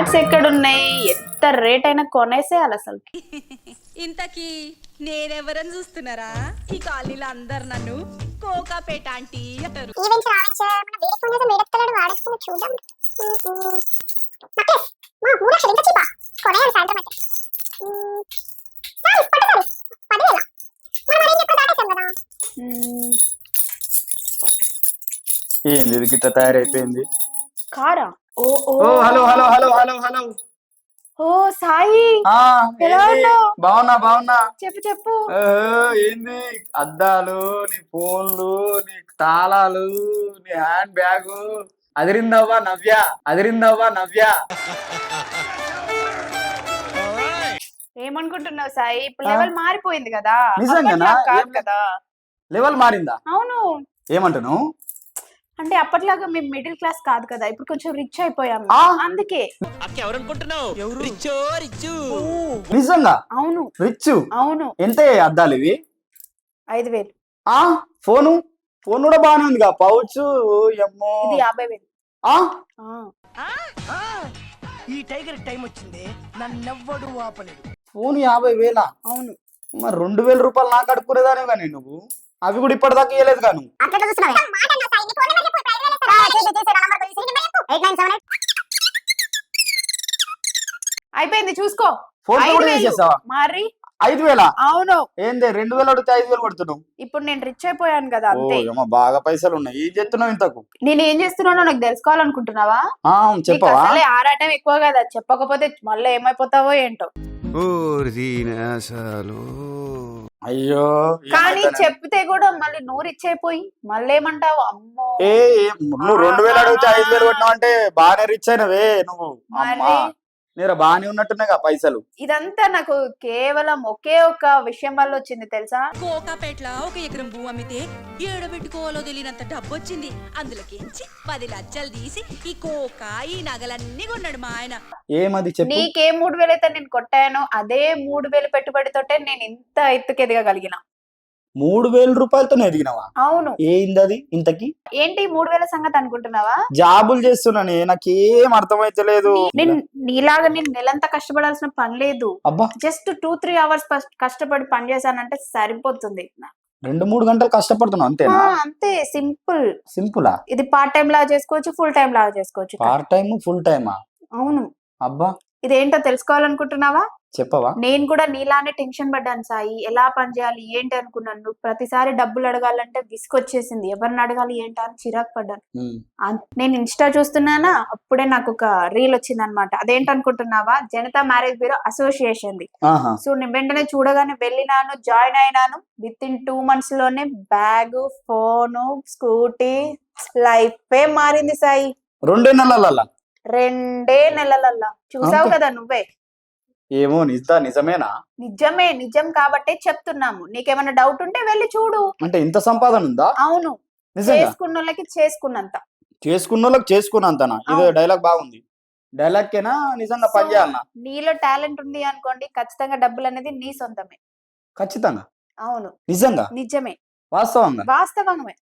Flats ఎక్కడున్నాయి, ఎంత rate అయినా కొనేసేయాలి అసలు. ఇంతకీ నేనెవరని చూస్తున్నారా? ఈ కాలనీలో అందరు నన్ను కోకాపేట ఆంటీ అంటారు. ఏంది ఇది గిట్ల తయారైపోయింది? కారా? ఓ ఓ ఓ hello hello hello hello hello. ఓ సాయి, ఆ ఎలా ఏంది? ఉన్నావ్? బాగున్నా. చెప్పు చెప్పు. ఏంది అద్దాలు, నీ ఫోన్లు, నీ తాళాలు, నీ హ్యాండ్ బ్యాగ్ అదిరిందవ్వా నవ్య. ఏమనుకుంటున్నావు సాయి? ఇప్పుడు లెవెల్ మారిపోయింది కదా. నిజంగానా? అప్పట్లాగా కాదు కదా. లెవెల్ మారిందా? అవును. ఏమంటున్నావు? అంటే అప్పట్లాగా మేము మిడిల్ క్లాస్ కాదు కదా, ఇప్పుడు కొంచెం రిచ్ అయిపోయాము, అందుకే. నిజంగా? అవును రిచ్? అవును. ఎంత అద్దాలు ఇవి? 5,000. ఫోన్ కూడా బాగానే ఉందిగా, పౌచ్. అమ్మో, ఇది 50,000. ఈ టైగర్ టైం వచ్చింది, నన్నెవ్వడు ఆపలేడు. ఫోన్ 50,000? అవును. మరి 2,000 రూపాయలు నాకు అడుక్కునేదాని కానీ నువ్వు అవి కూడా ఇప్పటిదాకా ఇవ్వలేదు కానీ. అయిపోయింది చూసుకో. ఫోన్ పే కూడా 5,000 చేసేసావా? మరి 5,000? అవును. ఏంది 2,000 అడిగితే 5,000 కొడుతున్నావు? ఇప్పుడు నేను రిచ్ అయిపోయాను కదా, అంతే. ఓ బాగా పైసలు ఉన్నాయి. ఏం చేస్తున్నావు ఇంతకు? నేను ఏం చేస్తున్నానో నాకు తెలుసుకోవాలనుకుంటున్నావా? చెప్పవా? అసలే ఆరాటం ఎక్కువ కదా, చెప్పకపోతే మళ్ళీ ఏమైపోతావో ఏంటో. అయ్యో, కానీ చెప్తే కూడా మళ్ళీ నూరు ఇచ్చైపోయి మళ్ళీ ఏమంటావు? అమ్మో, నువ్వు 2,000 అడిగితే 5,000 కొట్టినావు అంటే బాగానే రిచ్ అయినవే నువ్వు. అమ్మా, నేను బాగానే ఉన్నట్టున్నాగా పైసలు. ఇదంతా నాకు కేవలం ఒకే ఒక విషయం వల్ల వచ్చింది తెలుసా? కోకాపేటలో 1 ఎకరం భూ అమ్మితే ఏడబెట్టుకోవాలో తెలియనంత డబ్బు వచ్చింది. అందులోకించి 10 లక్షలు తీసి ఈ కోక ఈ నగలన్నీ కొన్నాడు మా ఆయన. ఏమది చెప్పు. నీకే 3,000 అయితే నేను కొట్టాను, అదే 3,000 పెట్టుబడితోటే నేను ఇంత ఎత్తుకు ఎదగగలిగిన. 3,000 రూపాయలతోనే ఎదిగినావా? అవును. ఏందది ఇంతకి? ఏంటి 3,000 సంగతి అనుకుంటున్నావా? జాబులు చేస్తున్నానే, నాకేం అర్థమైతలేదు. నీలాగా నేను నెలంతా కష్టపడాల్సిన పని లేదు. అబ్బా, జస్ట్ 2-3 అవర్స్ కష్టపడి పని చేశానంటే సరిపోతుంది. 2-3 గంటలు కష్టపడుతున్నావు అంతేనా? అంతే, సింపులా? ఇది పార్ట్ టైం లాగా చేసుకోవచ్చు, ఫుల్ టైం లాగా చేసుకోవచ్చు. పార్ట్ టైమ్ ఫుల్ టైమా? అవును. అబ్బా, ఇదేంటో తెలుసుకోవాలనుకుంటున్నావా? చెప్పవా? నేను కూడా నీలానే టెన్షన్ పడ్డాను సాయి, ఎలా పని చేయాలి ఏంటి అనుకున్నాను. ప్రతిసారి డబ్బులు అడగాలంటే విసుకొచ్చేసింది, ఎవరిని అడగాలి ఏంటా అని చిరాకు పడ్డాను. నేను ఇన్స్టా చూస్తున్నానా, అప్పుడే నాకు ఒక రీల్ వచ్చింది అనమాట. అదేంటనుకుంటున్నావా? జనతా మ్యారేజ్ బ్యూరో అసోసియేషన్ ది. సో నేను వెంటనే చూడగానే వెళ్ళినాను, జాయిన్ అయినాను. విత్ ఇన్ 2 months లోనే బ్యాగ్, ఫోను, స్కూటీ, లైఫ్ ఏ మారింది సాయి. 2 నెలల? 2 నెలలల్లా. చూసావు కదా నువ్వే. ఏమో నిజమేనా? నిజం కాబట్టే చెప్తున్నాము. నీకేమైనా డౌట్ ఉంటే వెళ్ళి చూడు. అంటే ఇంత సంపాదన ఉందా? అవును. చేసుకున్నోళ్ళకి చేసుకున్నంతనా? ఇది డైలాగ్ బాగుంది. డైలాగ్ కేనా నిజంగా పని చేయాలనా? నీలో టాలెంట్ ఉంది అనుకోండి, ఖచ్చితంగా డబ్బులు అనేది నీ సొంతమే. ఖచ్చితంగా? అవును. నిజమే, వాస్తవమే.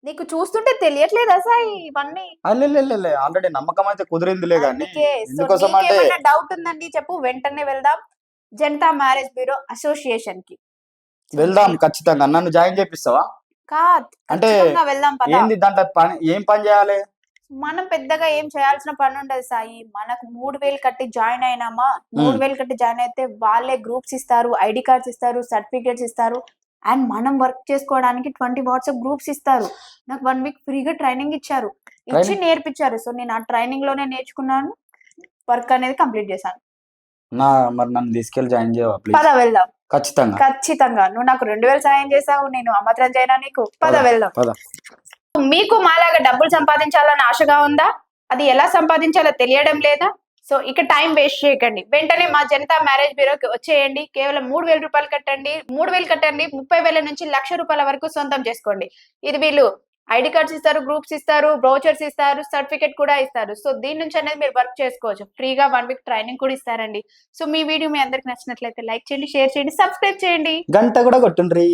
నీకు చూస్తుంటే తెలియట్లేదా సాయి ఇవన్నీ? ఆల్రెడీ నమ్మకం అయితే కుదిరిందిలే గానీ. డౌట్ ఉందండి చెప్పు, వెంటనే వెళ్దాం జనతా మ్యారేజ్ బ్యూరో అసోసియేషన్ కి. వెళ్దాం ఖచ్చితంగా. నన్ను జాయిన్ చేపిస్తావా? అంటే వెళ్దాం. ఏంది దాంట్లో పని? ఏం పని చేయాలి? మనం పెద్దగా ఏం చేయాల్సిన పని ఉండదు సాయి. మనకు 3,000 కట్టి జాయిన్ అయినామా, 3,000 కట్టి జాయిన్ అయితే వాళ్ళే గ్రూప్స్ ఇస్తారు, ఐడి కార్డ్స్ ఇస్తారు, సర్టిఫికేట్స్ ఇస్తారు. అండ్ మనం వర్క్ చేసుకోవడానికి 20 వాట్సాప్ గ్రూప్స్ ఇస్తారు. నాకు 1 week ఫ్రీగా ట్రైనింగ్ ఇచ్చారు, నేర్పించారు. సో నేను ఆ ట్రైనింగ్ లోనే నేర్చుకున్నాను, వర్క్ అనేది కంప్లీట్ చేశాను. మరి నన్ను తీసుకెళ్ళి జాయిన్ చేయవా? పద వెళ్దాం. ఖచ్చితంగా. నువ్వు నాకు 2,000 సాయం చేసావు, నేను అమత్రం చేయనా నీకు? పద వెళ్దాం. మీకు మాలాగా డబ్బులు సంపాదించాలని ఆశగా ఉందా? అది ఎలా సంపాదించాలో తెలియడం లేదా? సో ఇక టైం వేస్ట్ చేయకండి, వెంటనే మా జనతా మ్యారేజ్ బ్యూరోకి వచ్చేయండి. కేవలం 3,000 రూపాయలు కట్టండి. 30,000 నుంచి 1,00,000 రూపాయల వరకు సొంతం చేసుకోండి. ఇది వీళ్ళు ఐడి కార్డ్స్ ఇస్తారు, గ్రూప్స్ ఇస్తారు, బ్రౌచర్స్ ఇస్తారు, సర్టిఫికేట్ కూడా ఇస్తారు. సో దీని నుంచి అనేది మీరు వర్క్ చేసుకోవచ్చు. ఫ్రీగా 1 week ట్రైనింగ్ కూడా ఇస్తారండి. సో మీ వీడియో మీ అందరికి నచ్చినట్లయితే లైక్ చేయండి, షేర్ చేయండి, సబ్స్క్రైబ్ చేయండి, గంట కూడా కొట్టుండ్రి.